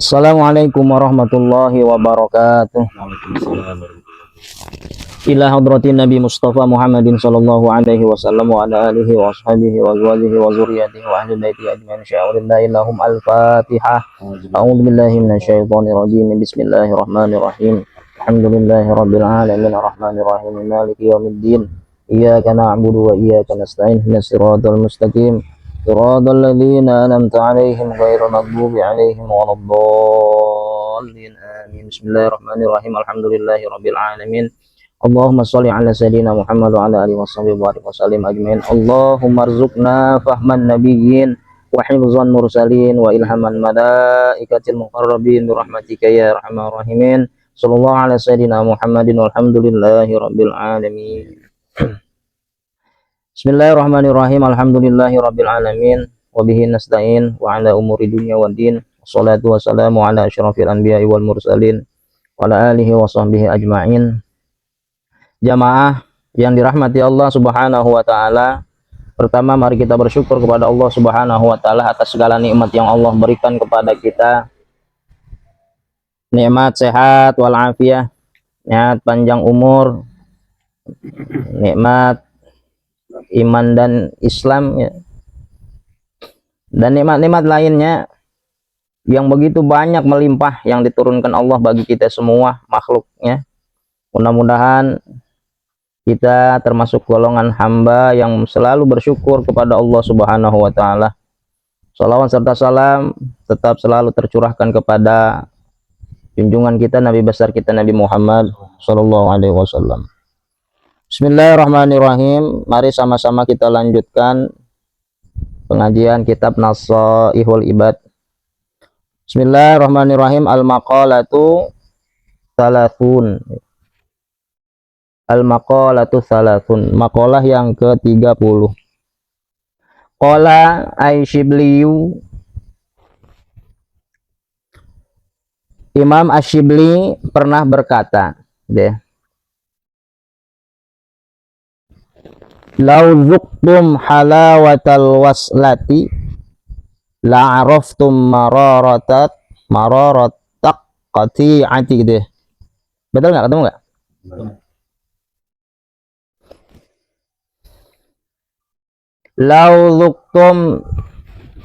Assalamualaikum warahmatullahi wabarakatuh. Waalaikumsalam warahmatullahi Ila hadratin Nabi Mustafa Muhammadin sallallahu alaihi wasallam wa ala alihi wa ashabihi wa azwajihi wa zurriyyatihi wa ahli baiti ajmain sya'urillahi lahum al-fatihah. wabarakatuh. A'udzu billahi minasyaitonir rajim. Bismillahirrahmanirrahim. Alhamdulillahi rabbil alamin arrahmanir rahim maliki yaumiddin. Iyyaka na'budu wa iyyaka nasta'in ihdinas siratal mustaqim. Siratal ladzina an'amta 'alaihim ghairil maghdubi 'alaihim waladdallin. Amin. Bismillahirrahmanirrahim. Alhamdulillahi rabbil alamin. Allahumma sholli ala sayyidina Muhammad wa ala alihi washabihi wa barik wasallim ajmain. Allahumma rzuqna fahman nabiyyin wa hifzan mursalin wa ilhaman malaikatil muqarrabin bi rahmatika ya arhamar rahimin. Sallallahu ala sayyidina Muhammadin walhamdulillahi rabbil alamin. Bismillahirrahmanirrahim. Alhamdulillahi rabbil alamin wa bihi nasta'in wa ala umuri dunya waddin. Wassalatu wassalamu ala asyrafil anbiya'i wal mursalin wa ala alihi wa sahbihi ajmain. Jamaah yang dirahmati Allah Subhanahu wa taala, pertama mari kita bersyukur kepada Allah Subhanahu wa taala atas segala nikmat yang Allah berikan kepada kita. Nikmat sehat wal afiyah, nikmat panjang umur, nikmat iman dan Islam ya. Dan nikmat-nikmat lainnya yang begitu banyak melimpah yang diturunkan Allah bagi kita semua makhluknya. Mudah-mudahan kita termasuk golongan hamba yang selalu bersyukur kepada Allah Subhanahu wa taala. Shalawat serta salam tetap selalu tercurahkan kepada junjungan kita Nabi besar kita Nabi Muhammad sallallahu alaihi wasallam. Bismillahirrahmanirrahim. Mari sama-sama kita lanjutkan pengajian kitab Nasaihul Ibad. Bismillahirrahmanirrahim. Al-maqalatu thalathun. Al-maqalatu thalathun. Maqalah yang ke-30. Qala Asy-Syibliyu. Imam Asy-Syibli pernah berkata, "Lau zuqtum halawatal waslati la'araftum mararatat qati'ati." Gitu ya. Betul nggak? Ketemu nggak? Lau zuktum,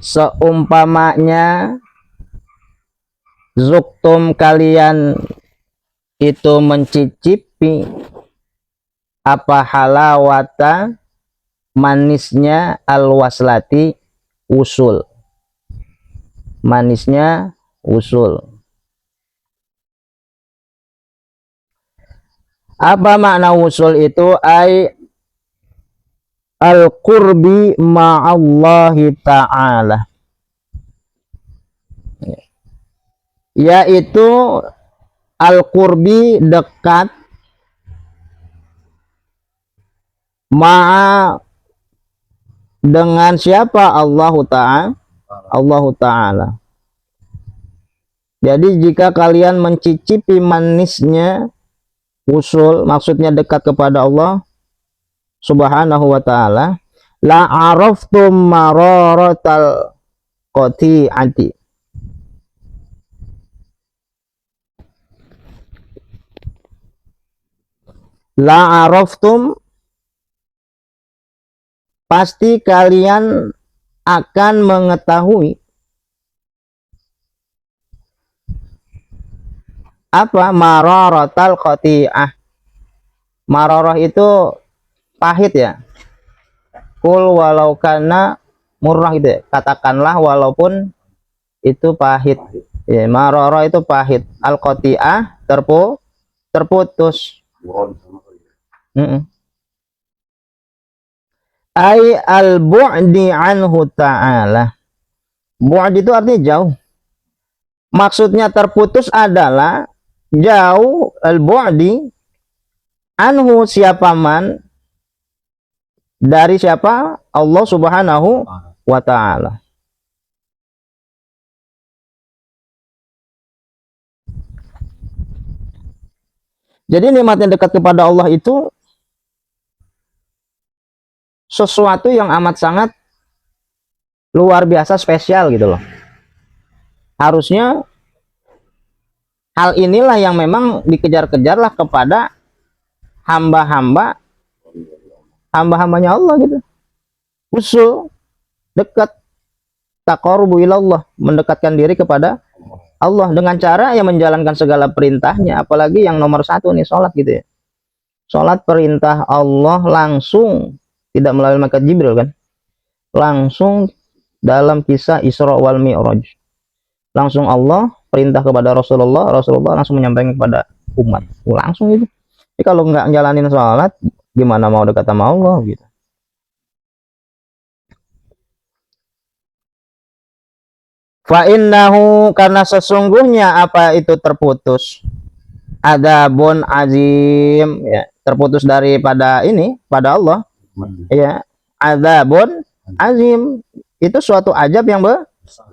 seumpamanya zuktum kalian itu mencicipi apa halawata manisnya al-waslati usul, manisnya usul. Apa makna usul itu? Al-qurbi ma'allahi ta'ala, yaitu al-qurbi dekat ma'a dengan siapa? Allahu ta'ala. Jadi jika kalian mencicipi manisnya usul, maksudnya dekat kepada Allah Subhanahu wa ta'ala, la araftum mararatal qati'ati, la araftum, pasti kalian akan mengetahui apa mararatal qati'ah. Mararah itu pahit ya. Kul walau kana murrah gitu ya. Katakanlah walaupun itu pahit. Ya, mararah itu pahit. Al-qati'ah terputus. Ai al-bu'di anhu ta'ala. Bu'd itu artinya jauh. Maksudnya terputus adalah jauh, al-bu'di anhu siapa man, dari siapa? Allah Subhanahu wa ta'ala. Jadi nikmat yang dekat kepada Allah itu sesuatu yang amat sangat luar biasa spesial gitu loh. Harusnya Hal inilah yang memang dikejar-kejarlah kepada hamba-hambanya Allah gitu. Usul dekat, taqarrubu ilallah, mendekatkan diri kepada Allah dengan cara yang menjalankan segala perintahnya, apalagi yang nomor satu nih, sholat gitu ya. Sholat perintah Allah langsung, tidak melalui malaikat Jibril kan, langsung dalam kisah Isra wal Mi'raj, langsung Allah perintah kepada Rasulullah, Rasulullah langsung menyampaikan kepada umat, langsung itu. Jadi kalau nggak jalanin sholat, gimana mau dekat sama Allah gitu. Fa'innahu, karena sesungguhnya apa itu terputus, adabun azim, ya, terputus daripada ini pada Allah, ya, adabun azim, itu suatu ajab yang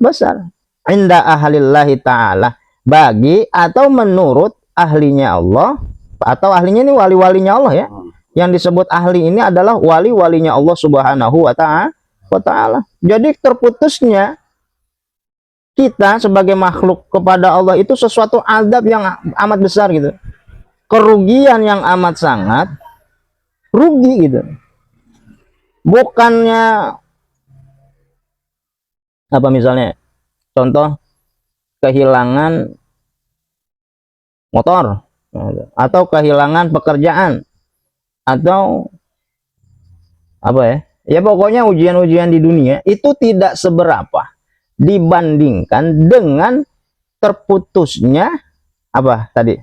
besar, inda ahlillahi ta'ala, bagi atau menurut ahlinya Allah, atau ahlinya ini wali-walinya Allah ya, yang disebut ahli ini adalah wali-walinya Allah subhanahu wa ta'ala. Jadi terputusnya kita sebagai makhluk kepada Allah itu sesuatu adab yang amat besar gitu, kerugian yang amat sangat rugi gitu. Bukannya apa, misalnya contoh kehilangan motor atau kehilangan pekerjaan atau apa ya pokoknya ujian-ujian di dunia itu tidak seberapa dibandingkan dengan terputusnya apa tadi,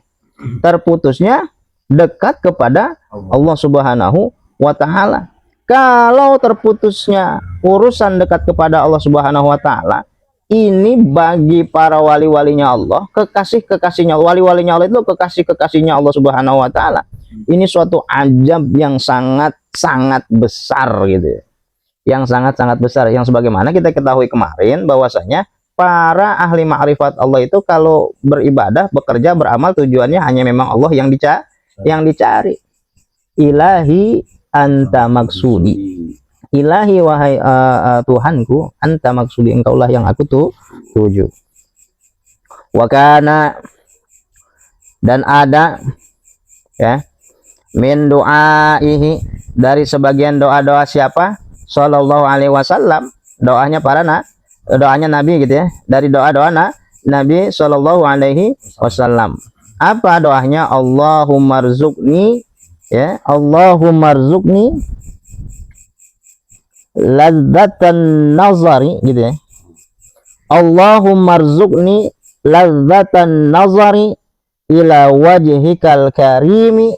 terputusnya dekat kepada Allah subhanahu wa ta'ala. Kalau terputusnya urusan dekat kepada Allah subhanahu wa ta'ala, ini bagi para wali-walinya Allah, kekasih-kekasihnya, wali-walinya Allah itu kekasih-kekasihnya Allah subhanahu wa ta'ala, ini suatu ajab yang sangat-sangat besar gitu, yang sangat-sangat besar, yang sebagaimana kita ketahui kemarin bahwasanya para ahli ma'rifat Allah itu kalau beribadah, bekerja, beramal, tujuannya hanya memang Allah yang dicari. Ilahi anta maksudi, ilahi wahai Tuhanku, anta maksudi, engkaulah yang aku tuju. Wakana, dan ada ya, min du'aihi, dari sebagian doa-doa siapa? Sallallahu alaihi wasallam, doanya doanya Nabi gitu ya, dari doa-doa Nabi sallallahu alaihi wasallam. Apa doanya? Allahumma rzuqni, ya, Allahumma rzuqni ladzatan nazari gitu ya. Allahumma rzuqni ladzatan nazari ila wajhikal karimi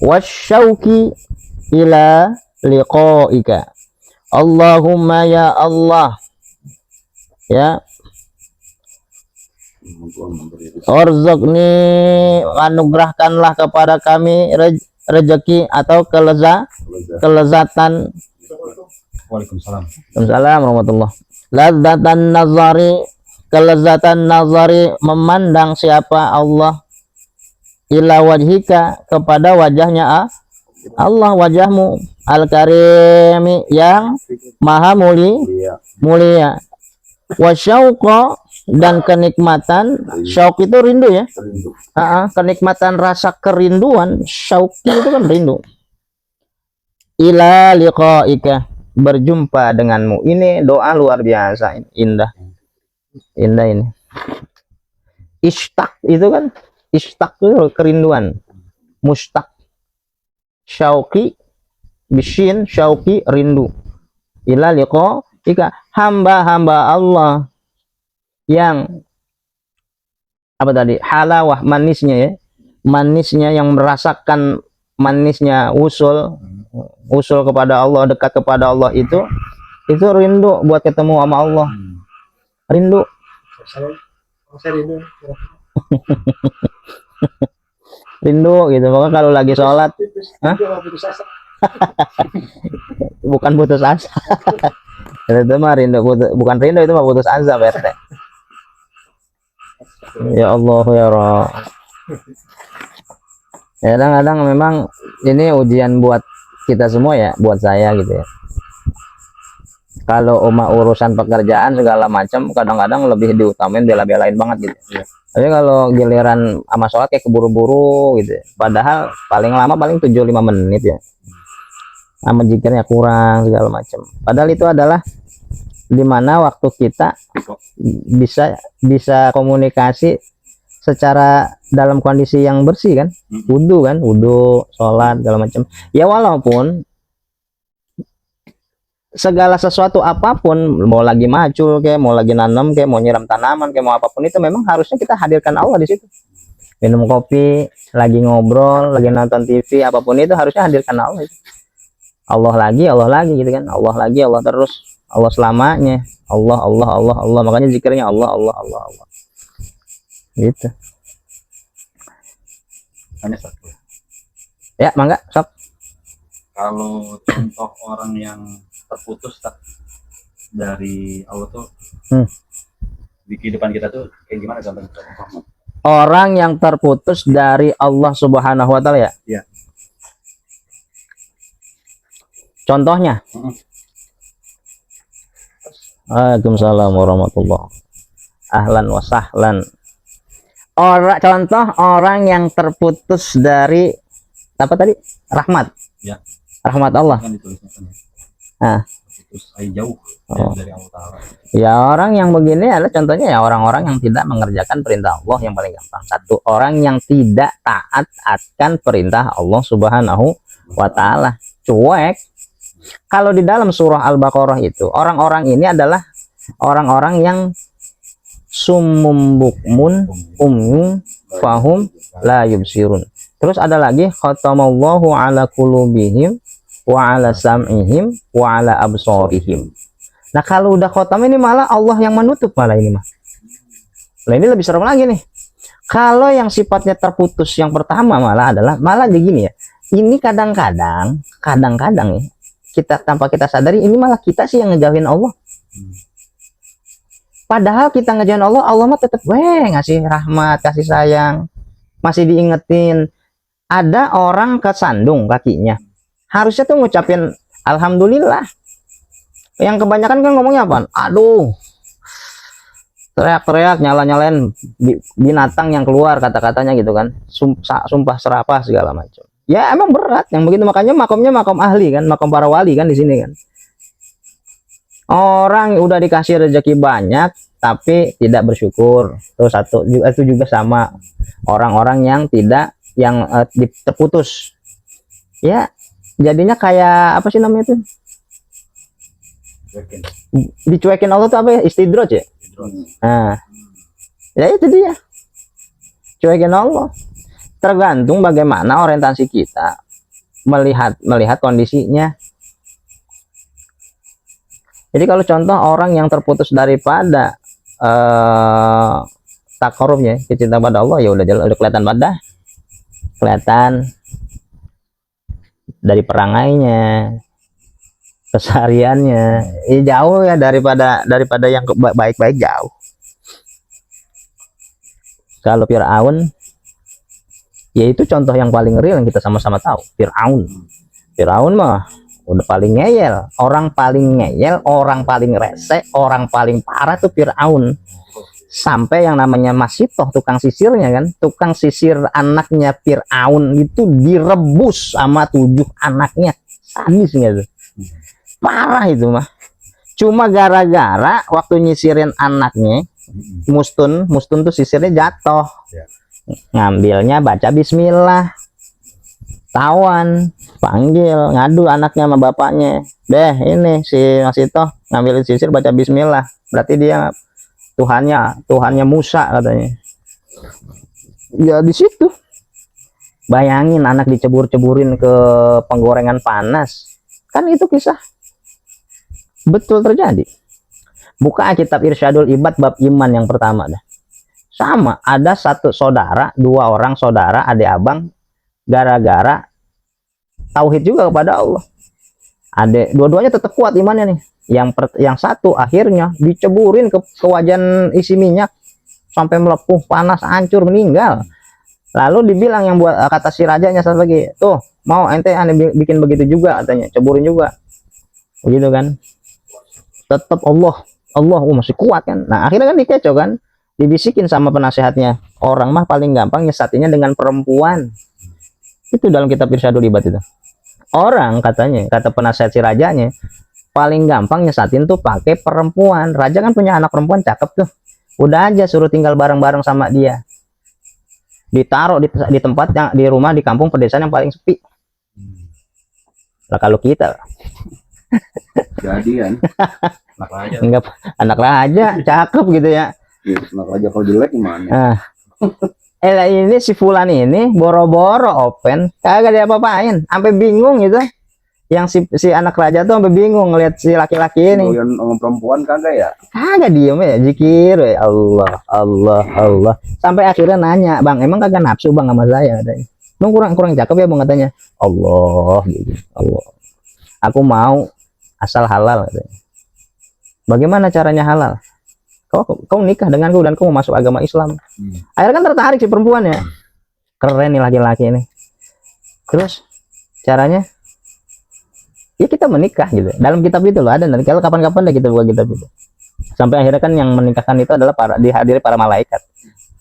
wasyauqi ila liqa'ika. Allahumma ya Allah, ya, orzuqni, anugerahkanlah kepada kami rezeki atau kelezatan. Waalaikumsalam. Waalaikumsalam warahmatullah. Ladzatan nazari, kelezatan nazari, memandang siapa? Allah. Ila wajhika, kepada wajahnya Allah, wajahmu, al-karimi, yang maha mulia. Wasyauqa, dan kenikmatan, syauq itu rindu ya, kenikmatan rasa kerinduan, syauqi itu kan rindu. Ila liqa'ika, berjumpa denganmu. Ini doa luar biasa, indah ini. Ishtaq itu kan, ishtaq itu kerinduan, mustaq, syauqi bisyin, syauqi rindu. Ila liqa'ika, hamba-hamba Allah yang apa tadi, halawah, manisnya ya, manisnya, yang merasakan manisnya usul kepada Allah, dekat kepada Allah, itu rindu buat ketemu sama Allah, rindu. Rindu gitu. Pokoknya kalau lagi sholat, bukan putus asa. Itu mah rindu, bukan rindu, itu mah putus asa, Pak. Ya Allah ya Rabb. Kadang-kadang memang ini ujian buat kita semua ya, buat saya gitu ya. Kalau urusan pekerjaan segala macam kadang-kadang lebih diutamain, bela-belain banget gitu. Iya. Tapi kalau giliran sama sholat kayak keburu-buru gitu. Padahal paling lama paling 7-5 menit ya. Sama zikirnya kurang segala macam. Padahal itu adalah dimana waktu kita bisa komunikasi secara dalam kondisi yang bersih kan, wudhu, sholat segala macam. Ya walaupun segala sesuatu apapun, mau lagi macul kayak, mau lagi nanam kayak, mau nyiram tanaman kayak, mau apapun itu memang harusnya kita hadirkan Allah di situ. Minum kopi, lagi ngobrol, lagi nonton TV, apapun itu harusnya hadirkan Allah itu. Allah lagi gitu kan, Allah lagi, Allah terus, Allah selamanya, Allah. Makanya zikirnya Allah gitu. Hanya satu. Ya mangga sok. Kalau contoh orang yang terputus dari Allah tuh di kehidupan kita tuh kayak gimana contohnya? Orang yang terputus dari Allah Subhanahu wa Ta'ala ya? Iya. Contohnya? Waalaikumsalam warahmatullahi wabarakatuh. Ahlan wa sahlan. Contoh orang yang terputus dari apa tadi? Rahmat. Ya. Rahmat Allah. Kan ditulisnya kan. Putus jauh dari Allah Ta'ala. Ya orang yang begini adalah contohnya ya orang-orang yang tidak mengerjakan perintah Allah yang paling gampang. Satu, orang yang tidak taat akan perintah Allah Subhanahu wa Ta'ala. Cuek. Kalau di dalam surah Al-Baqarah itu, orang-orang ini adalah orang-orang yang summum bukmun umyun fahum la yubsirun. Terus ada lagi khatamallahu ala qulubihim wa ala sam'ihim wa ala absarihim. Nah, kalau udah khotam ini malah Allah yang menutup malah ini mah. Nah, ini lebih serem lagi nih. Kalau yang sifatnya terputus yang pertama malah begini ya. Ini kadang-kadang ya, kita tanpa kita sadari ini malah kita sih yang ngejauhin Allah. Padahal kita ngejauhin Allah, Allah mah tetap ngasih rahmat, kasih sayang, masih diingetin. Ada orang kesandung kakinya, harusnya tuh ngucapin alhamdulillah. Yang kebanyakan kan ngomongnya apa? Aduh, teriak-teriak, nyala-nyalain binatang yang keluar kata-katanya gitu kan, sumpah serapah segala macam. Ya emang berat yang begitu, makanya makomnya makom ahli kan, makom para wali kan di sini kan. Orang udah dikasih rezeki banyak tapi tidak bersyukur. Terus itu juga sama orang-orang yang terputus. Ya, jadinya kayak apa sih namanya itu? Dicuekin Allah tuh apa ya? Istidroj ya? Nah, ya itu dia. Cuekin Allah. Tergantung bagaimana orientasi kita melihat kondisinya. Jadi kalau contoh orang yang terputus daripada takarubnya, cinta pada Allah, ya udah kelihatan pada kelihatan dari perangainya, kesehariannya, jauh ya daripada yang baik-baik, jauh. Kalau Fir'aun, yaitu contoh yang paling real yang kita sama-sama tahu. Fir'aun mah udah paling ngeyel, orang paling rese, orang paling parah tuh Fir'aun. Sampai yang namanya Masitoh, tukang sisirnya kan, tukang sisir anaknya Fir'aun itu direbus sama 7 anaknya. Sadis gitu. Parah itu mah. Cuma gara-gara waktu nyisirin anaknya, Mustun tuh sisirnya jatuh. Ngambilnya baca bismillah, tawan, panggil, ngadu anaknya sama bapaknya. Ini si Masitoh ngambil sisir baca bismillah, berarti dia Tuhannya Musa katanya. Ya di situ. Bayangin anak dicebur-ceburin ke penggorengan panas. Kan itu kisah betul terjadi. Buka kitab Irsyadul Ibad bab iman yang pertama dah. Sama, ada dua orang saudara, adik abang, gara-gara tauhid juga kepada Allah. Dua-duanya tetap kuat imannya nih. Yang satu akhirnya diceburin ke wajan isi minyak sampai melepuh, panas, hancur, meninggal. Lalu dibilang yang buat, kata si rajanya satu lagi, tuh mau ente aneh bikin begitu juga katanya, ceburin juga, begitu kan. tetap Allah masih kuat kan. Nah akhirnya kan dikecoh kan, dibisikin sama penasehatnya, orang mah paling gampang nyesatinya dengan perempuan. Itu dalam kitab Irsyadul Ibad itu. Orang katanya, kata penasehat si rajanya, paling gampang nyesatin tuh pakai perempuan. Raja kan punya anak perempuan cakep tuh, udah aja suruh tinggal bareng-bareng sama dia, ditaruh di tempat yang di rumah di kampung pedesaan yang paling sepi. Lah kalau kita Jadi kan anak raja. enggak, anak raja cakep gitu ya. Anak raja kalau jelek gimana? Nah, ini si Fulan ini boro-boro open, kagak dia apa-apain, sampai bingung gitu. Yang si anak raja tuh sampai bingung ngeliat si laki-laki ini. Doyan sama perempuan kagak ya? Kagak diem ya, zikir ya Allah, Allah, Allah. Sampai akhirnya nanya, "Bang, emang kagak nafsu Bang sama saya?" katanya. "Bang, kurang cakep ya Bang," katanya. Allah gitu. Allah. "Aku mau asal halal," katanya. "Bagaimana caranya halal?" Kau nikah denganku dan kau masuk agama Islam. Akhirnya kan tertarik si perempuan ya. Keren nih laki-laki ini. Terus caranya ya kita menikah gitu. Dalam kitab itu loh ada, nanti kalau kapan-kapan deh kita buka kitab itu. Sampai akhirnya kan yang menikahkan itu adalah dihadiri para malaikat.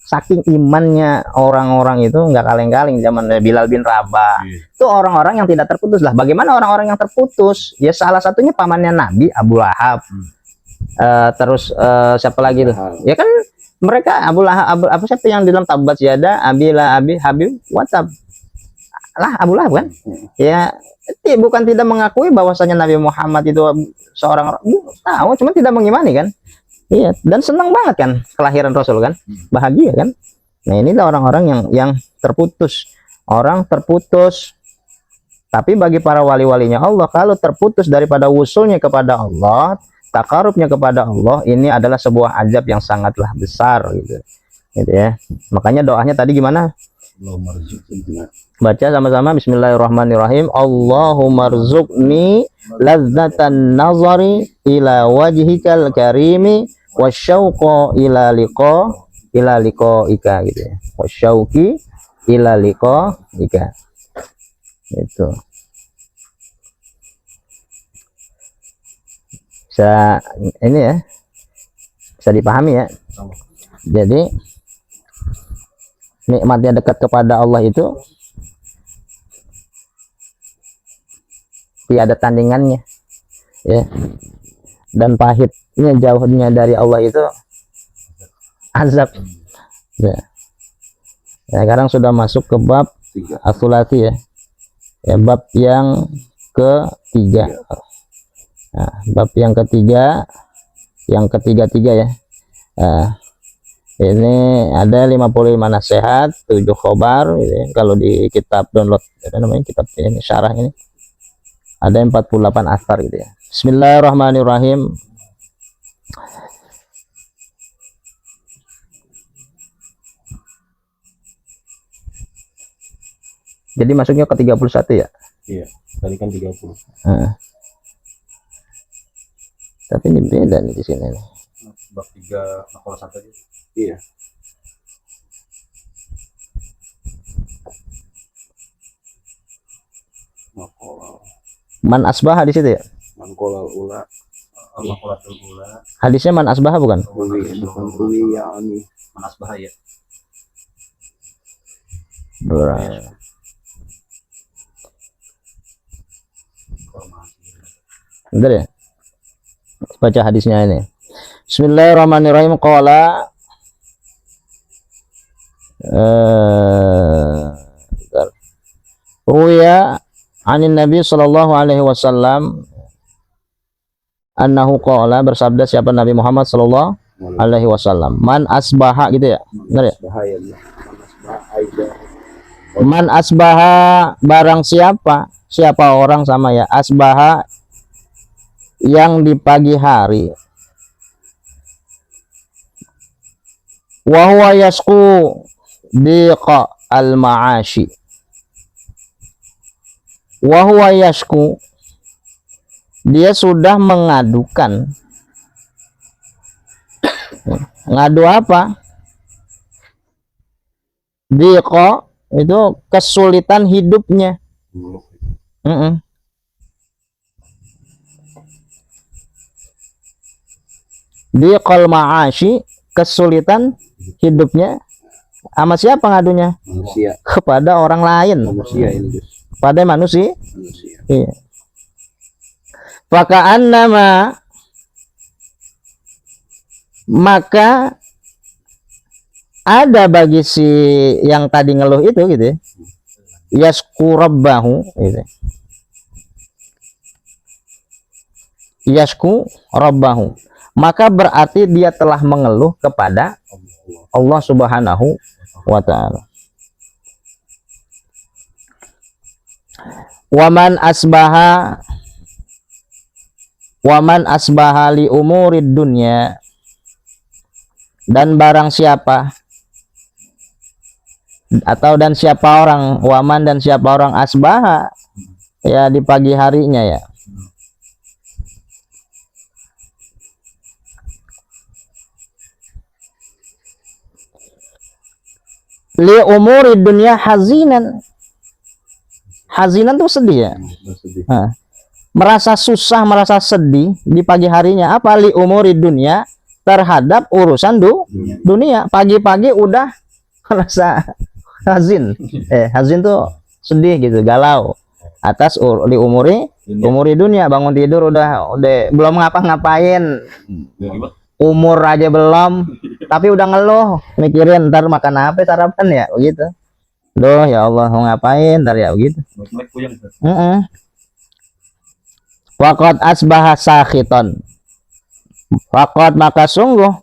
Saking imannya orang-orang itu nggak kaleng-kaleng zaman Bilal bin Rabah. Itu orang-orang yang tidak terputus lah. Bagaimana orang-orang yang terputus? Ya salah satunya pamannya Nabi Abu Lahab. Terus siapa lagi tuh? Ya kan mereka Abu Lahab, apa siapa yang di dalam Tabbat Yada Abi Habib WhatsApp lah Abu Lahab kan? Ya bukan tidak mengakui bahwasanya Nabi Muhammad itu seorang tahu, cuma tidak mengimani kan? Iya, dan senang banget kan kelahiran Rasul kan, bahagia kan? Nah inilah orang-orang yang terputus, orang terputus. Tapi bagi para wali-walinya Allah, kalau terputus daripada wusulnya kepada Allah, takarubnya kepada Allah, ini adalah sebuah ajab yang sangatlah besar gitu ya. Makanya doanya tadi gimana? Baca sama-sama bismillahirrahmanirrahim. Allahumma rzuqni ladzatan nazari ila wajhikal karimi wasyauqa ila liqaika gitu ya. Wasyauqi ila liqaika. Itu. Bisa ini ya. Bisa dipahami ya. Jadi nikmatnya dekat kepada Allah itu tiada tandingannya ya, dan pahitnya jauhnya dari Allah itu azab ya. Sekarang sudah masuk ke bab as-sulati ya, bab yang ketiga. Nah, bab yang ketiga ya. Ini ada 55 nasihat, 7 khobar gitu ya. Kalau di kitab download apa namanya, kitab ini syarah ini ada 48 asar gitu ya. Bismillahirrahmanirrahim. Jadi masuknya ke 31 ya? Iya, tadi kan 30. Tapi ini beda nih di sini nih. Bab 3 makhluk 1 aja. Iya. Man asbah di situ ya? Mangkolal ula. Mangkolatul ula. Hadisnya man asbah bukan? Bukan ya ani. Man asbah ya. Bentar ya. Baca hadisnya ini. Bismillahirrahmanirrahim. Qala ruya anin Nabi sallallahu alaihi wasallam annahu qala, bersabda siapa Nabi Muhammad sallallahu alaihi wasallam, man asbaha gitu ya. Benar ya? Man asbaha, barang siapa orang sama ya, asbaha yang di pagi hari, wa huwa yasku diqa al ma'ashi, wa huwa yasku, dia sudah mengadukan. Ngadu apa? Diqa itu kesulitan hidupnya. Diqal ma'ashi, kesulitan hidupnya. Sama siapa ngadunya? Manusia. Kepada orang lain. Manusia ini Gus. Pada manusia. Manusia. Iya. Faka'annama, maka ada bagi si yang tadi ngeluh itu gitu ya, yasku rabbahu gitu. Yasku rabbahu, maka berarti dia telah mengeluh kepada Allah Subhanahu wa ta'ala. Waman asbaha li umurid dunya, dan barang siapa atau dan siapa orang, waman dan siapa orang asbaha, ya di pagi harinya ya, li umuri dunia hazinan. Hazinan tuh sedih ya. Bersedih. Nah, merasa susah, merasa sedih di pagi harinya. Apa? Li umuri dunia, terhadap urusan dunia. Pagi-pagi udah merasa hazin. Hazin tuh sedih gitu, galau. Atas li umuri dunia, bangun tidur udah belum ngapa-ngapain. Umur aja belum, tapi udah ngeluh, mikirin ntar makan apa sarapan ya, begitu. Duh ya Allah, mau ngapain ntar ya, begitu. Waqad asbaha sakhiton, waqad maka sungguh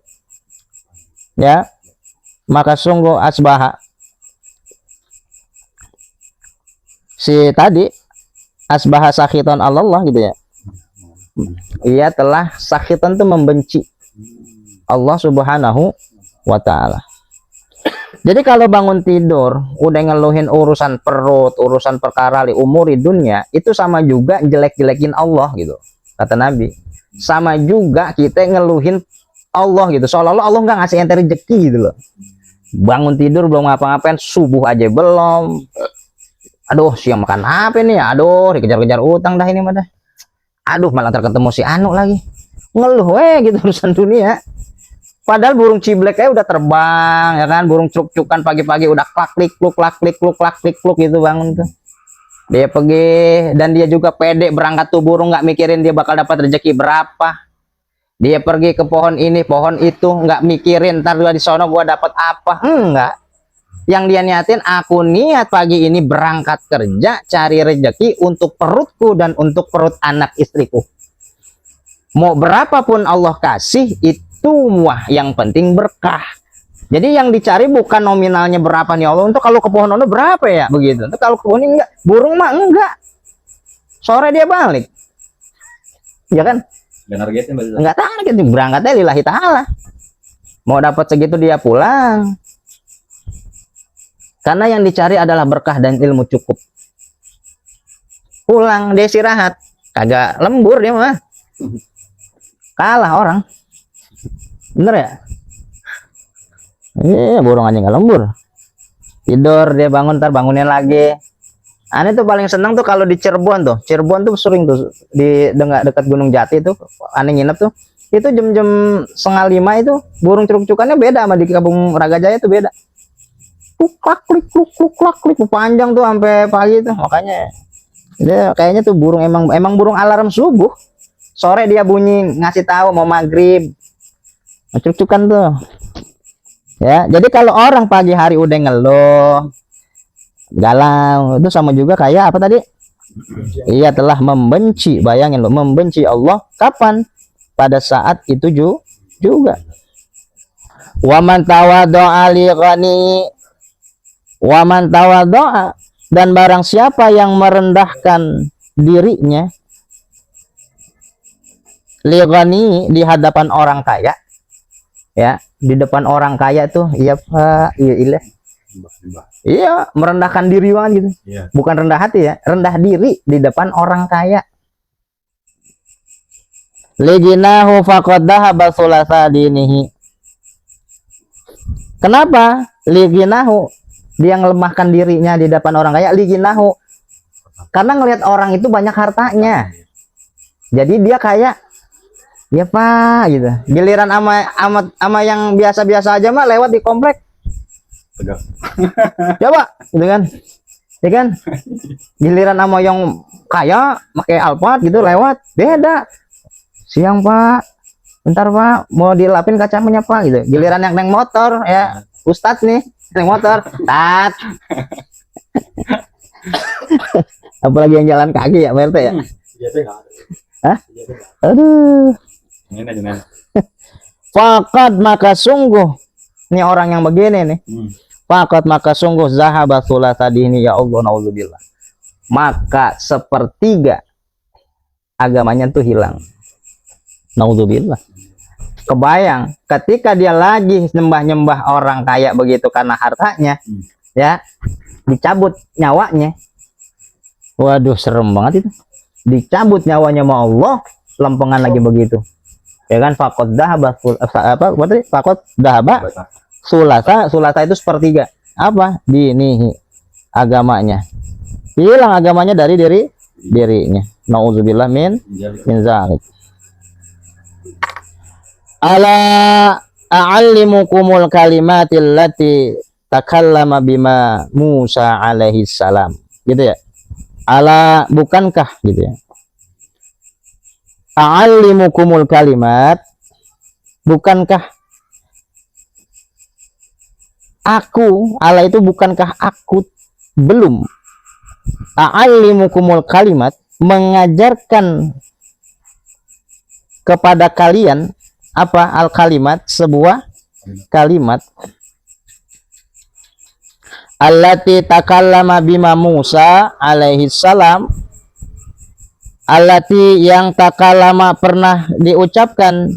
ya, maka sungguh asbaha si tadi asbaha sakhiton Allah gitu ya, ia telah sakhiton itu membenci Allah Subhanahu wa ta'ala. Jadi kalau bangun tidur udah ngeluhin urusan perut, urusan perkara li umuri dunia, itu sama juga jelek-jelekin Allah gitu, kata Nabi. Sama juga kita ngeluhin Allah gitu, seolah-olah Allah nggak ngasih ente rezeki gitu loh. Bangun tidur belum ngapa-ngapain, subuh aja belum, aduh siang makan apa nih, aduh dikejar-kejar utang dah ini mah dah, aduh malah terketemu si Anu lagi, ngeluh gitu urusan dunia. Padahal burung cibleknya udah terbang ya kan, burung cuk-cukan pagi-pagi udah klak klik kluk gitu bangun tuh. Dia pergi, dan dia juga pede berangkat tuh burung, nggak mikirin dia bakal dapat rezeki berapa. Dia pergi ke pohon ini, pohon itu, nggak mikirin ntar gua di sono gua dapat apa. Enggak. Yang dia niatin, aku niat pagi ini berangkat kerja cari rezeki untuk perutku dan untuk perut anak istriku. Mau berapapun Allah kasih itu wah, yang penting berkah. Jadi yang dicari bukan nominalnya berapa nih Allah, untuk kalau ke pohon ono berapa ya begitu. Untuk kalau ke pohon ini enggak, burung mah enggak. Sore dia balik. Ya kan? Enggak target, berangkatnya lillahi ta'ala. Mau dapat segitu dia pulang. Karena yang dicari adalah berkah dan ilmu cukup. Pulang dia istirahat, kagak lembur dia mah. Kalah orang. Bener ya? Iya, burung aja nggak lembur. Tidur dia bangun, ntar bangunin lagi. Aneh tuh paling seneng tuh kalau di Cirebon tuh. Cirebon tuh sering tuh di dekat Gunung Jati tuh. Aneh nginep tuh. Itu jam-jam 4:30 itu burung curug-curukannya beda sama di Kampung Ragajaya tuh beda. Klak klik panjang tuh sampai pagi tuh. Makanya dia kayaknya tuh burung emang burung alarm subuh. Sore dia bunyi ngasih tahu mau maghrib. Cuk-cukan tuh ya. Jadi kalau orang pagi hari udah ngeluh, galau, itu sama juga kayak apa tadi? Ia telah membenci, bayangin lo, membenci Allah. Kapan? Pada saat itu juga. Waman tawaddo'a li ghani, waman tawaddo'a, dan barang siapa yang merendahkan dirinya li ghani, di hadapan orang kaya. Ya, di depan orang kaya tuh, iya Pak, iya, merendahkan diri banget gitu. Iya. Bukan rendah hati ya, rendah diri di depan orang kaya. Liginahu faqad dhahaba thulatha dinihi. Kenapa? Liginahu, dia ngelemahkan dirinya di depan orang kaya. Liginahu, karena ngelihat orang itu banyak hartanya. Jadi dia kayak ya Pak gitu. Giliran ama yang biasa-biasa aja mah lewat di komplek Tegak. coba gitu kan, ya kan. Giliran ama yang kaya pakai Alphard gitu lewat beda. Siang Pak, bentar Pak, mau dilapin kacanya Pak gitu. Giliran yang naik motor ya Ustadz nih naik motor tat. Apalagi yang jalan kaki ya Pak RT ya. Iya teh nggak ada. Hah? Iya teh nggak ada. Aduh. Ini aja nih. Faqad maka sungguh ini orang yang begini nih. Faqad maka sungguh zahaba tadi ini ya Allah naudzubillah. Maka sepertiga agamanya tuh hilang. Naudzubillah. Kebayang ketika dia lagi nyembah-nyembah orang kaya begitu karena hartanya, ya dicabut nyawanya. Waduh serem banget itu. Dicabut nyawanya sama Allah, lempengan lagi begitu. Ya kan faqad dhahaba apa berarti faqad dhahaba sulasa itu sepertiga. Apa? Dinihi agamanya. Hilang agamanya dari dirinya. Nauzubillah min zalik. Ala a'allimukumul kalimatil lati takallama bima Musa alaihi salam. Gitu ya. Ala bukankah gitu ya. A'allimukumul kalimat, bukankah aku, ala itu bukankah aku belum a'allimukumul kalimat, mengajarkan kepada kalian apa al kalimat, sebuah kalimat allati takallama bima Musa alaihi salam, allati yang takallama pernah diucapkan,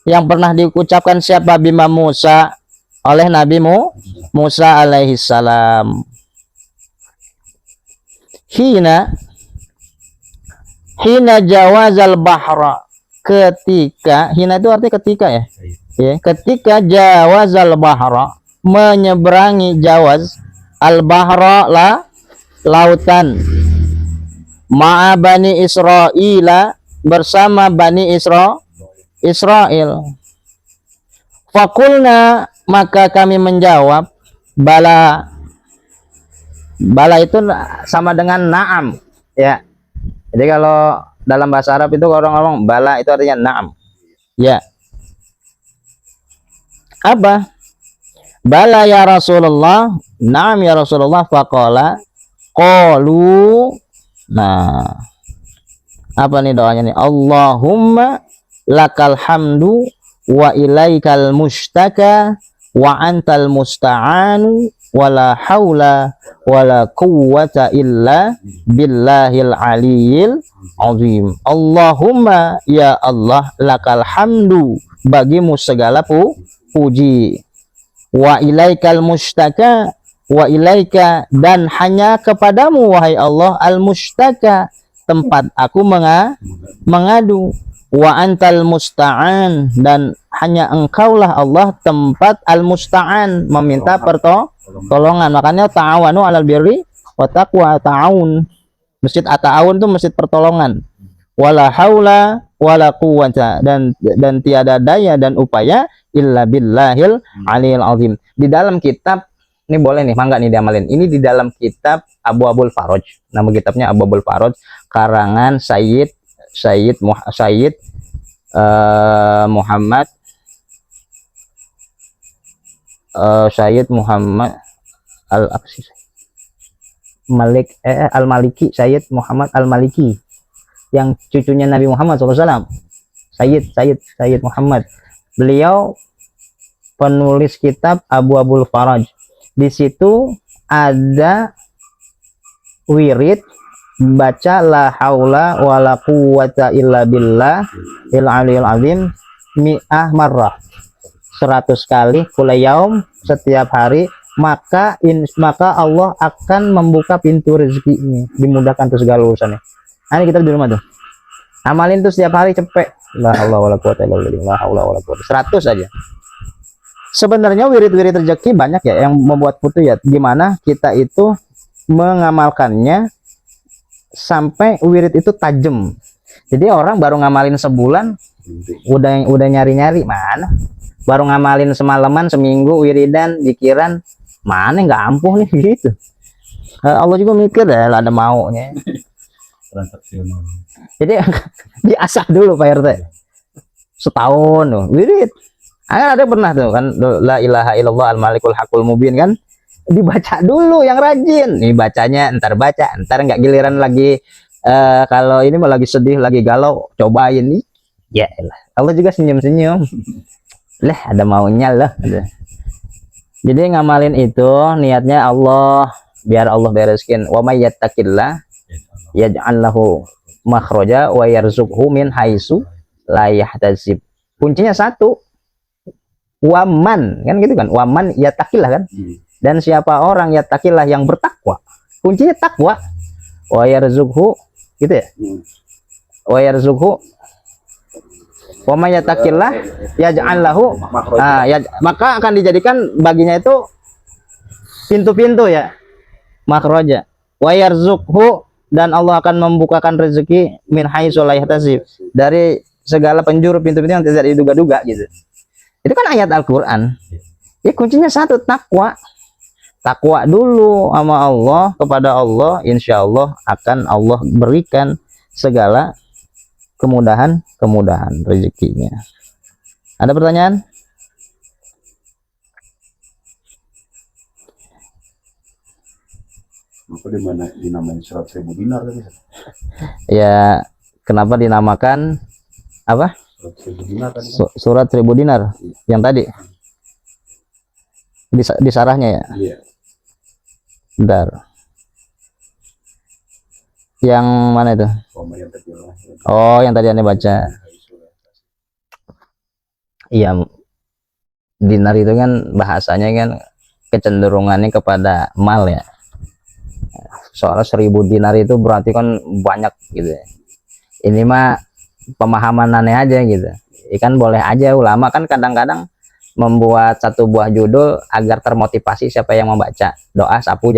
yang pernah diucapkan siapa bima Musa oleh Nabi Musa alaihi salam. Hina jawazal bahra, ketika, hina itu artinya ketika ya, ya ketika jawazal bahra, menyeberangi jawaz al bahra la lautan, ma'a bani Israila bersama bani Israel. Fakulna maka kami menjawab, bala itu sama dengan na'am ya. Jadi kalau dalam bahasa Arab itu orang ngomong bala itu artinya na'am ya. Apa? Bala ya Rasulullah, na'am ya Rasulullah. Faqala qalu, nah apa nih doanya nih? Allahumma lakal hamdu wa ilaikal mustaka wa antal musta'anu wala haula wala quwwata illa billahil aliyil azim. Allahumma ya Allah, lakal hamdu, bagimu segala puji, wa ilaikal mustaka, wa ilaika, dan hanya kepadamu wahai Allah, al mustaka, tempat aku mengadu, wa antal musta'an, dan hanya engkaulah Allah tempat al musta'an, meminta pertolongan. Makanya ta'awanu alal birri wa taqwa, ta'awun, masjid at-ta'awun itu masjid pertolongan. Wala haula wala quwwata, dan tiada daya dan upaya illa billahil aliyil azim. Di dalam kitab ini boleh nih, mangga nih diamalin. Ini di dalam kitab Abwaabul Faraj. Nama kitabnya Abwaabul Faraj, karangan Sayyid Muhammad Sayyid Muhammad Al-Maliki, Sayyid Muhammad Al-Maliki, yang cucunya Nabi Muhammad SAW. Sayyid Muhammad. Beliau penulis kitab Abwaabul Faraj. Di situ ada wirid baca la haula wala quwwata illa billah il aliyil azim mi'ah marrah, 100 kali kula yaum, setiap hari, maka Allah akan membuka pintu rezeki ini, dimudahkan tuh segala urusannya. Nah, ini kita di rumah tuh amalin tuh setiap hari, cepet la haula wala quwwata illa billah, la haula wala quwwata, 100 aja. Sebenarnya wirid-wirid rezeki banyak ya yang membuat putu ya, gimana kita itu mengamalkannya sampai wirid itu tajam. Jadi orang baru ngamalin sebulan udah nyari-nyari mana, baru ngamalin semalaman seminggu wiridan pikiran mana nggak ampuh nih gitu. Allah juga mikir ya ada maunya. Transaksional. Jadi diasah dulu Pak RT setahun tuh wirid. Ada pernah tuh kan la ilaha illallah al malikul hakul mubin kan, dibaca dulu yang rajin nih, bacanya ntar nggak giliran lagi kalau ini mah lagi sedih lagi galau cobain nih ya elah. Allah juga senyum-senyum lah ada maunya lah. Jadi ngamalin itu niatnya Allah biar Allah bereskin. Wa may yattaqillah yaj'al lahu makhraja wa yarzuqhu min haitsu la yahtasib. Kuncinya satu, waman kan gitu kan, waman yattaqillah kan. Dan siapa orang yattaqillah yang bertakwa, kuncinya takwa. Wa yarzuqhu gitu ya. Wa yarzuqhu wa may yattaqillah yaj'al lahu ya, maka akan dijadikan baginya itu pintu-pintu ya, makhraja. Wa yarzuqhu, dan Allah akan membukakan rezeki min haitsu la yahtasib, dari segala penjuru pintu-pintu yang tidak diduga-duga gitu. Itu kan ayat Al-Qur'an. Ya kuncinya satu, takwa. Takwa dulu sama Allah, kepada Allah, insya Allah akan Allah berikan segala kemudahan rezekinya. Ada pertanyaan? Kenapa dinamain surat 1000 dinar tadi? Ya, kenapa dinamakan apa? Surat 1000 dinar tadi. Surat 1000 dinar yang tadi. Di sarahnya ya? Iya. Bentar. Yang mana itu? Oh, yang tadi Anda baca. Iya, dinar itu kan bahasanya kan kecenderungannya kepada mal ya. Soalnya 1000 dinar itu berarti kan banyak gitu ya. Ini mah pemahaman aneh aja gitu. Ikan boleh aja, ulama kan kadang-kadang membuat satu buah judul agar termotivasi siapa yang membaca. Doa sapu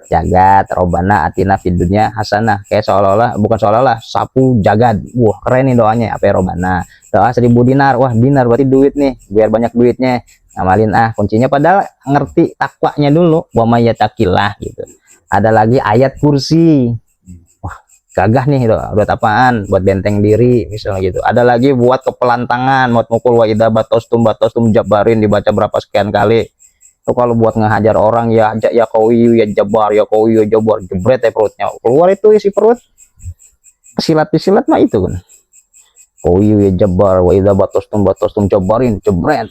jagat, robana atina fid dunya hasanah. Kayak seolah-olah, bukan seolah-olah, sapu jagat. Wah, keren nih doanya, apa ya, robana. Doa 1000 dinar. Wah, dinar berarti duit nih, biar banyak duitnya. Ngamalin kuncinya padahal ngerti takwanya dulu. Wa may yattaqillah gitu. Ada lagi ayat kursi. Wah, gagah nih buat apaan? Buat benteng diri misalnya gitu. Ada lagi buat kepelantangan, buat mukul wa idza batostum jabarin, dibaca berapa sekian kali. Itu kalau buat ngehajar orang ya qawi ya jabar, ya qawi ya jabar, jebret ya perutnya. Keluar itu isi perut. Silat mah itu kan. Qawi ya jabar, wa idza batostum jabarin, jebret.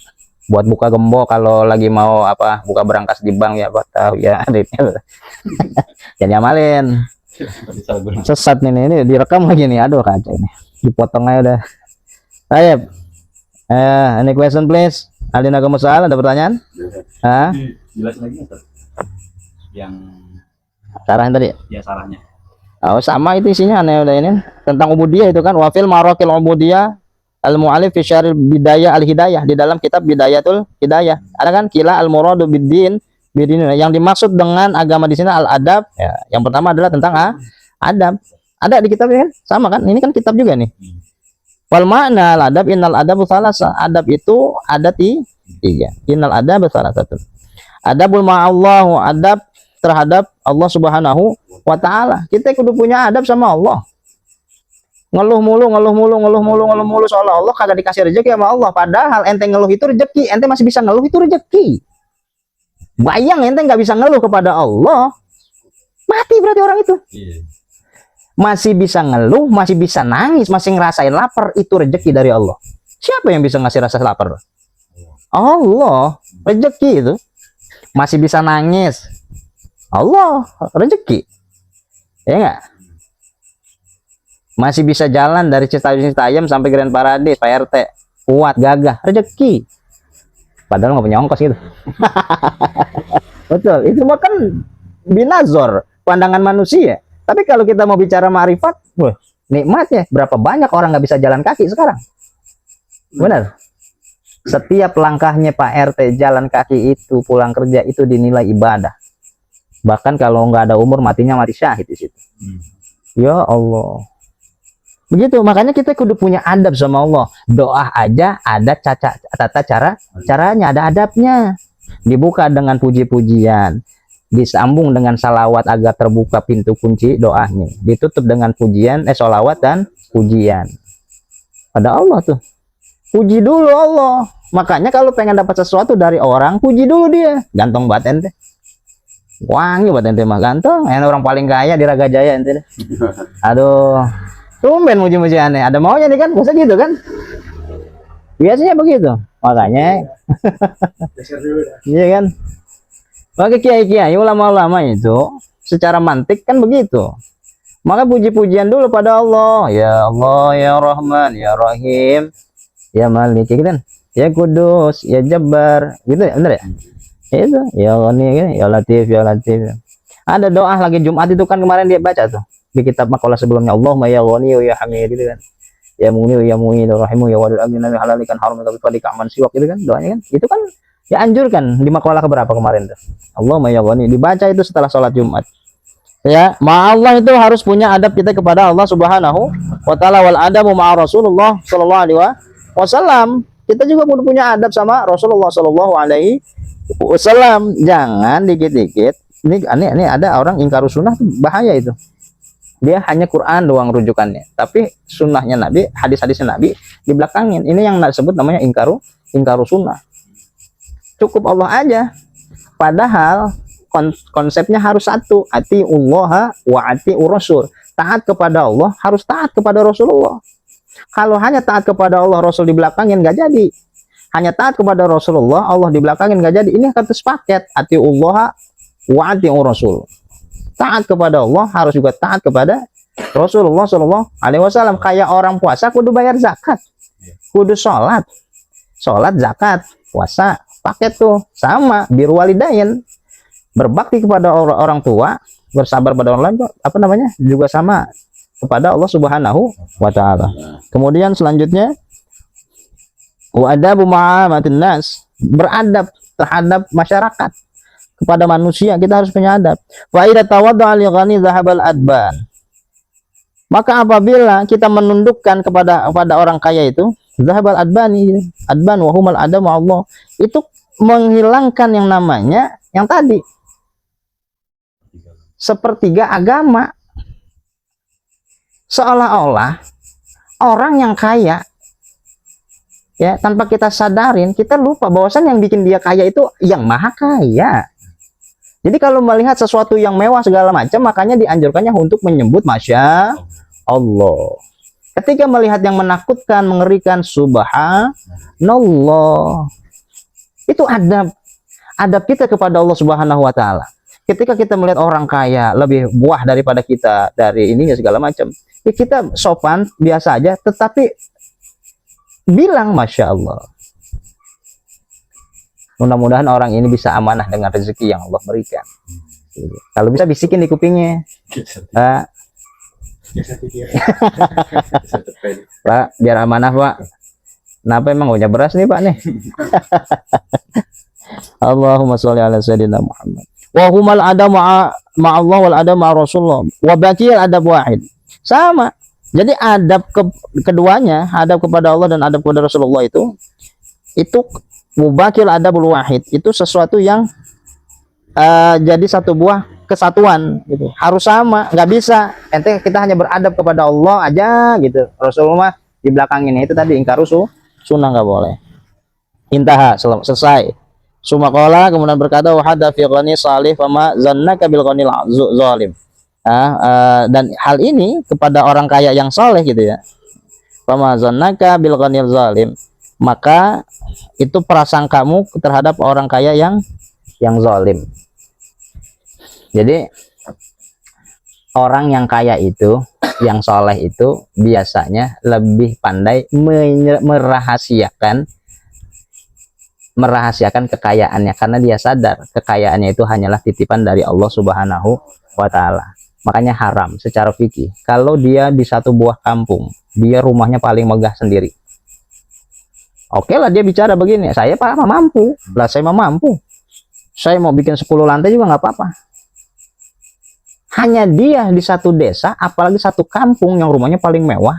Buat buka gembok kalau lagi mau buka berangkas di bank ya tahu ya. Jangan ngamalin. Sesat ini direkam lagi nih, aduh kacau ini, dipotong aja udah. Ayo, any question please? Alina kamu salah, ada pertanyaan? Jelas lagi yang sarahnya tadi ya, sarahnya. Oh, sama itu isinya aneh udah ini tentang ubudiyah itu kan, wafil marokil ubudiyah al mu'alif fi syaril bidayah al hidayah, di dalam kitab bidayatul hidayah ada kan, kila al muradu bidin yang dimaksud dengan agama di sini al adab ya. Yang pertama adalah tentang adab, ada di kitab kan, sama kan, ini kan kitab juga nih. Wal makna al adab, innal adabu salasa, adab itu ada tiga, innal adab salasatun, adabul ma'allahu, adab terhadap Allah subhanahu wa ta'ala. Kita kudu punya adab sama Allah. Ngeluh mulu soalnya Allah kagak dikasih rezeki sama Allah, padahal ente ngeluh itu rezeki, ente masih bisa ngeluh itu rezeki. Bayang ente nggak bisa ngeluh kepada Allah, mati berarti orang itu. Masih bisa ngeluh, masih bisa nangis, masih ngerasain lapar, itu rezeki dari Allah. Siapa yang bisa ngasih rasa lapar? Allah, rezeki itu. Masih bisa nangis, Allah, rezeki. Ya enggak? Masih bisa jalan dari Citayam sampai Grand Paradise, Pak RT, kuat, gagah, rezeki. Padahal nggak punya ongkos gitu. Betul, itu mah kan binazor, pandangan manusia. Tapi kalau kita mau bicara ma'rifat, nikmatnya berapa banyak orang nggak bisa jalan kaki sekarang. Benar. Setiap langkahnya Pak RT jalan kaki itu, pulang kerja itu dinilai ibadah. Bahkan kalau nggak ada umur, matinya mati syahid di situ. Ya Allah. Begitu, makanya kita kudu punya adab sama Allah. Doa aja ada tata caranya, ada adabnya. Dibuka dengan puji-pujian, disambung dengan salawat agar terbuka pintu kunci doanya, ditutup dengan pujian, salawat dan pujian. Pada Allah tuh. Puji dulu Allah. Makanya kalau pengen dapat sesuatu dari orang, puji dulu dia. Gantong banget ente. Wangi banget ente mah gantong. Yang orang paling kaya di Raga Jaya ente. Aduh. Tumben muji-muji aneh. Ada maunya nih kan? Biasa gitu kan? Biasanya begitu. Makanya iya kan? Maka kiai-kiai, ulama-ulama itu secara mantik kan begitu. Maka puji-pujian dulu pada Allah. Ya Allah, ya Rahman, ya Rahim, ya Malik, gitu kan? Ya Kudus, ya Jabbar, gitu ya, bener ya? Itu, ya Ghani, ya Latif, ya Latif. Ada doa lagi Jumat itu kan kemarin dia baca tuh di kitab makalah sebelumnya, Allahumma ya Ghani, ya Hamid, gitu kan? Ya Muni, ya Mu'in, ya Rahimu, ya Wadul Amin, ya Halalikan Haram, ya Fadika Aman Siwak, gitu kan? Doanya kan? Itu kan dianjurkan di makalah keberapa kemarin tuh? Allahumma ya Ghani, dibaca itu setelah sholat Jumat. Ya, Allah itu harus punya adab kita kepada Allah Subhanahu wa taala, wal adabu ma'a Rasulullah sallallahu alaihi wasallam. Kita juga perlu punya adab sama Rasulullah sallallahu alaihi wasallam. Jangan dikit-dikit. Ini ada orang ingkar sunnah, bahaya itu. Dia hanya Quran doang rujukannya, tapi sunnahnya Nabi, hadis-hadisnya Nabi di belakangin. Ini yang disebut namanya ingkaru sunnah. Cukup Allah aja. Padahal konsepnya harus satu, atiullah wa atiur rasul. Taat kepada Allah harus taat kepada Rasulullah. Kalau hanya taat kepada Allah, Rasul di belakangin nggak jadi. Hanya taat kepada Rasulullah, Allah di belakangin nggak jadi. Ini kata sepaket, atiullah wa atiur rasul. Taat kepada Allah harus juga taat kepada Rasulullah sallallahu alaihi wasallam. Kayak orang puasa kudu bayar zakat, kudu sholat, zakat, puasa, paket tuh sama. Birrul walidain, berbakti kepada orang tua, bersabar pada orang lain, apa namanya, juga sama kepada Allah Subhanahu wa taala. Kemudian selanjutnya, wa adabu ma'amatin nas, beradab terhadap masyarakat, kepada manusia kita harus punya adab. Wa idza tawadda'a li ghani dhahabal adban, maka apabila kita menundukkan kepada orang kaya itu, dhahabal adbani, adban wa humal adamu Allah, itu menghilangkan yang namanya yang tadi sepertiga agama. Seolah-olah orang yang kaya, ya, tanpa kita sadarin, kita lupa bahwasan yang bikin dia kaya itu yang maha kaya. Jadi kalau melihat sesuatu yang mewah segala macam, makanya dianjurkannya untuk menyebut Masya Allah. Ketika melihat yang menakutkan, mengerikan, Subhanallah. Itu adab kita kepada Allah Subhanahu wa taala. Ketika kita melihat orang kaya lebih buah daripada kita dari ininya segala macam, ya kita sopan biasa aja, tetapi bilang Masya Allah. Mudah-mudahan orang ini bisa amanah dengan rezeki yang Allah berikan. Kalau bisa bisikin di kupingnya, Pak, biar amanah Pak. Kenapa emang punya beras nih Pak nih? Allahumma sholli ala sayyidina Muhammad. Wa humal adamu ma'allah wal adamu ma'a Rasulullah wa baqiyal adab wahid. Sama. Jadi adab keduanya, adab kepada Allah dan adab kepada Rasulullah itu mubakil adabul wahid, itu sesuatu yang jadi satu buah kesatuan gitu. Harus sama, nggak bisa ente kita hanya beradab kepada Allah aja gitu. Rasulullah di belakang ini itu tadi ingkar sunnah, nggak boleh. Intaha, selesai. Sumakola kemudian berkata wahada fi ghani salih fama zannaka bil ghanil zalim. Dan hal ini kepada orang kaya yang saleh gitu ya. Fama zannaka bil ghanil zalim, maka itu prasangkamu terhadap orang kaya yang zalim. Jadi orang yang kaya itu, yang soleh itu biasanya lebih pandai merahasiakan kekayaannya, karena dia sadar kekayaannya itu hanyalah titipan dari Allah Subhanahu wa taala. Makanya haram secara fikih kalau dia di satu buah kampung, dia rumahnya paling megah sendiri. Oke lah dia bicara begini, saya mampu lah, saya mampu, saya mau bikin 10 lantai juga nggak apa-apa. Hanya dia di satu desa, apalagi satu kampung yang rumahnya paling mewah,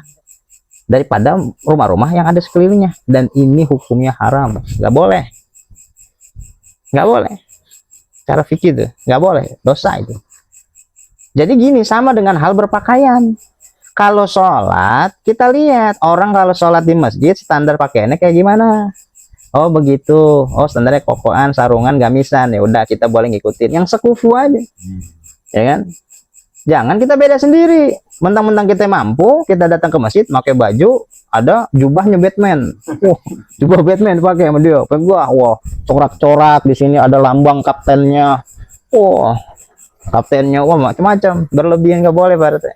daripada rumah-rumah yang ada sekelilingnya, dan ini hukumnya haram, nggak boleh, nggak boleh. Cara fikih itu nggak boleh, dosa itu. Jadi gini, sama dengan hal berpakaian. Kalau sholat, kita lihat orang kalau sholat di masjid standar pakaiannya kayak gimana. Oh begitu, oh standarnya kokoan, sarungan, gamisan, ya udah kita boleh ngikutin yang sekufu aja, ya kan? Jangan kita beda sendiri. Mentang-mentang kita mampu, kita datang ke masjid pakai baju ada jubahnya Batman. Wah, jubah Batman pakai sama dia. Wah, corak-corak di sini ada lambang kaptennya. Wah, kaptennya, wah macam-macam. Berlebihan nggak boleh berarti.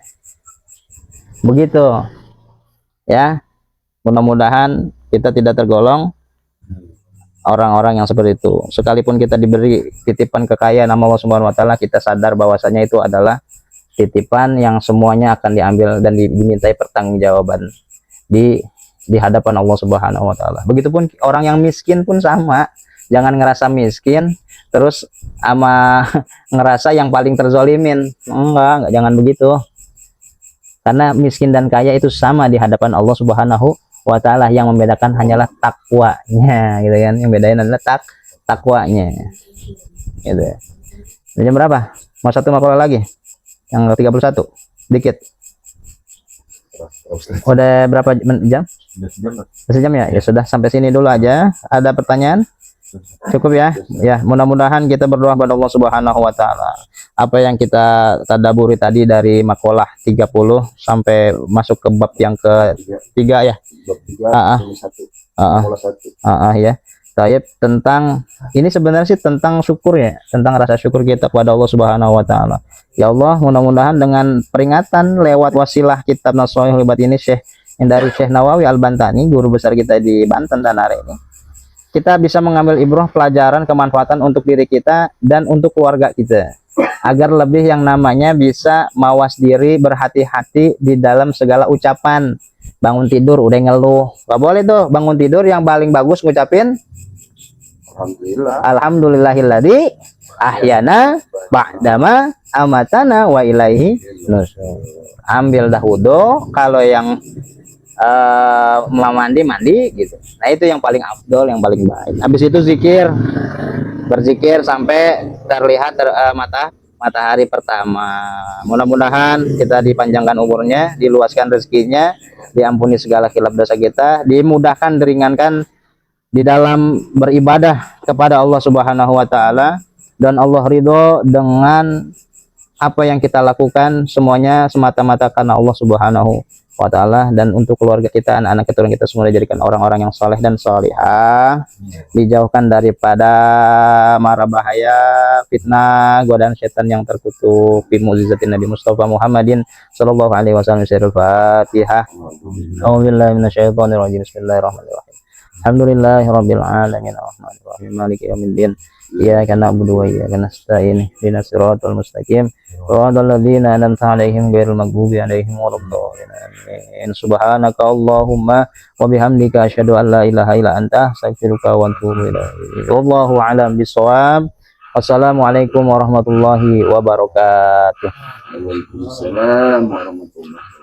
Begitu, ya. Mudah-mudahan kita tidak tergolong orang-orang yang seperti itu. Sekalipun kita diberi titipan kekayaan nama Allah Subhanahu wa taala, kita sadar bahwasanya itu adalah titipan yang semuanya akan diambil dan dimintai pertanggungjawaban di hadapan Allah Subhanahu wa taala. Begitupun orang yang miskin pun sama. Jangan ngerasa miskin terus sama ngerasa yang paling terzolimin. Enggak, jangan begitu. Karena miskin dan kaya itu sama di hadapan Allah Subhanahu wa taala, yang membedakan hanyalah takwanya, gitu kan. Yang bedain adalah takwanya. Gitu. Jam berapa? Mau satu makalah lagi? Yang 31. Dikit. Udah berapa jam? Sejam ya? Ya sudah, sampai sini dulu aja. Ada pertanyaan? Cukup ya? Ya, mudah-mudahan kita berdoa kepada Allah Subhanahu wa taala. Apa yang kita tadaburi tadi dari makalah 30 sampai masuk ke bab yang ketiga ya. Bab 3 ya. Taib, tentang ini sebenarnya sih tentang syukur ya, tentang rasa syukur kita kepada Allah Subhanahu wa taala. Ya Allah, mudah-mudahan dengan peringatan lewat wasilah kitab Nashihul Ibad ini dari Syekh Nawawi Al-Bantani, guru besar kita di Banten dan hari ini, kita bisa mengambil ibrah, pelajaran, kemanfaatan untuk diri kita dan untuk keluarga kita, agar lebih yang namanya bisa mawas diri, berhati-hati di dalam segala ucapan. Bangun tidur udah ngeluh, gak boleh tuh. Bangun tidur yang paling bagus ngucapin Alhamdulillahilladzi ahyana ba'dama amatana wa ilaihi nusyur. Ambil dahulu kalau yang mandi gitu. Nah itu yang paling afdol, yang paling baik. Habis itu zikir, berzikir sampai terlihat matahari pertama. Mudah-mudahan kita dipanjangkan umurnya, diluaskan rezekinya, diampuni segala khilaf dosa kita, dimudahkan, diringankan di dalam beribadah kepada Allah Subhanahu wa taala, dan Allah ridho dengan apa yang kita lakukan semuanya semata-mata karena Allah Subhanahu wa taala. Dan untuk keluarga kita, anak-anak keturunan kita semua dijadikan orang-orang yang soleh dan solihah, dijauhkan daripada mara bahaya, fitnah, godaan setan yang terkutuk. Bi mu'jizatin Nabi Mustafa Muhammadin sallallahu alaihi wasallam. Al-Fatihah. A'udzubillahi minasyaitonir rajim. Bismillahirrahmanirrahim. Alhamdulillahirabbil alamin arrahmanir rahim maliki yaumiddin. Iyyaka na'budu wa iyyaka nasta'in. Ihdinas siratal mustaqim. Shiratal ladzina an'amta 'alaihim ghairil maghdubi 'alaihim waladdallin. Subhanaka Allahumma wa bihamdika asyhadu an la ilaha illa anta astaghfiruka wa atubu ilaik. Wallahu a'lam bishawab. Wassalamualaikum warahmatullahi wabarakatuh. Waalaikumsalam warahmatullahi wabarakatuh.